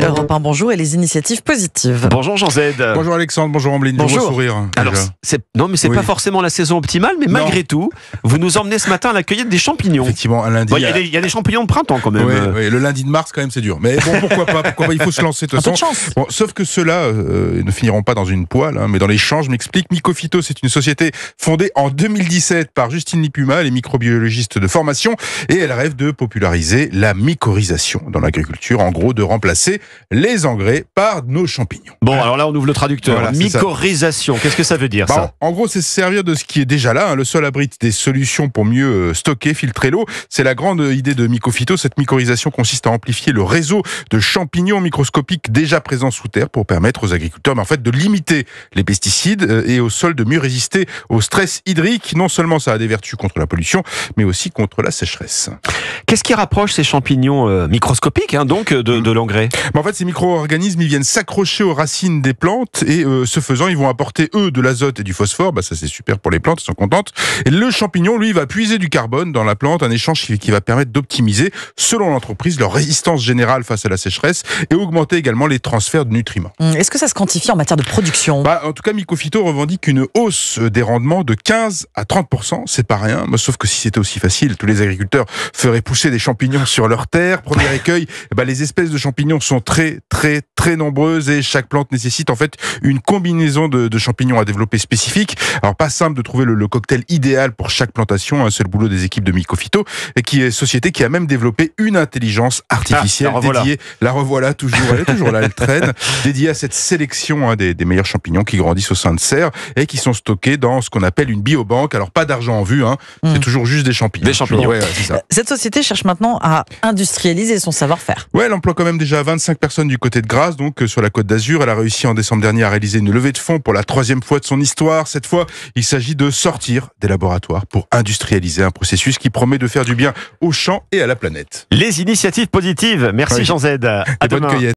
Europe 1, bonjour, et les initiatives positives. Bonjour Jean Z. Bonjour Alexandre, bonjour Ambline. Bonjour. Je vois sourire. Alors, non, mais c'est Oui. pas forcément la saison optimale, mais malgré tout, vous nous emmenez ce matin à la cueillette des champignons. Effectivement, un lundi. Bon, il y a des champignons de printemps quand même. Oui, le lundi de mars, quand même, c'est dur. Mais bon, pourquoi pas, il faut se lancer de toute Un peu de façon. chance. Bon, sauf que ceux-là ne finiront pas dans une poêle, mais dans les champs. Je m'explique. Mycophyto, c'est une société fondée en 2017 par Justine Lipuma, elle est microbiologiste de formation, et elle rêve de populariser la mycorhisation dans l'agriculture. En gros, de remplacer les engrais par nos champignons. Bon, alors là, on ouvre le traducteur. Voilà, c'est ça. Mycorhisation, qu'est-ce que ça veut dire, ça? En gros, c'est se servir de ce qui est déjà là. Le sol abrite des solutions pour mieux stocker, filtrer l'eau. C'est la grande idée de Mycophyto. Cette mycorhisation consiste à amplifier le réseau de champignons microscopiques déjà présents sous terre pour permettre aux agriculteurs, de limiter les pesticides et au sol de mieux résister au stress hydrique. Non seulement ça a des vertus contre la pollution, mais aussi contre la sécheresse. Qu'est-ce qui rapproche ces champignons microscopiques, de l'engrais? En fait, ces micro-organismes, ils viennent s'accrocher aux racines des plantes et ce faisant, ils vont apporter, eux, de l'azote et du phosphore. Ça, c'est super pour les plantes, elles sont contentes. Et le champignon, lui, va puiser du carbone dans la plante, un échange qui va permettre d'optimiser, selon l'entreprise, leur résistance générale face à la sécheresse et augmenter également les transferts de nutriments. Est-ce que ça se quantifie en matière de production? En tout cas, Mycophyto revendique une hausse des rendements de 15 à 30%. C'est pas rien. Sauf que si c'était aussi facile, tous les agriculteurs feraient pousser des champignons sur leur terre. Premier écueil, les espèces de champignons sont très, très, très nombreuses et chaque plante nécessite en fait une combinaison de champignons à développer spécifiques. Alors, pas simple de trouver le cocktail idéal pour chaque plantation. C'est le boulot des équipes de Mycophyto, et qui est société qui a même développé une intelligence artificielle dédiée. La revoilà toujours. Elle est toujours là, elle traîne. Dédiée à cette sélection des meilleurs champignons qui grandissent au sein de serres et qui sont stockés dans ce qu'on appelle une biobanque. Alors, pas d'argent en vue, c'est toujours juste des champignons. Des champignons. Ouais, c'est ça. Cette société cherche maintenant à industrialiser son savoir-faire. Ouais, elle emploie quand même déjà 25 personnes du côté de Grasse, donc sur la Côte d'Azur. Elle a réussi en décembre dernier à réaliser une levée de fonds pour la 3e fois de son histoire. Cette fois, il s'agit de sortir des laboratoires pour industrialiser un processus qui promet de faire du bien aux champs et à la planète. Les initiatives positives. Merci Oui. Jean Z. À Et bonne demain. cueillette.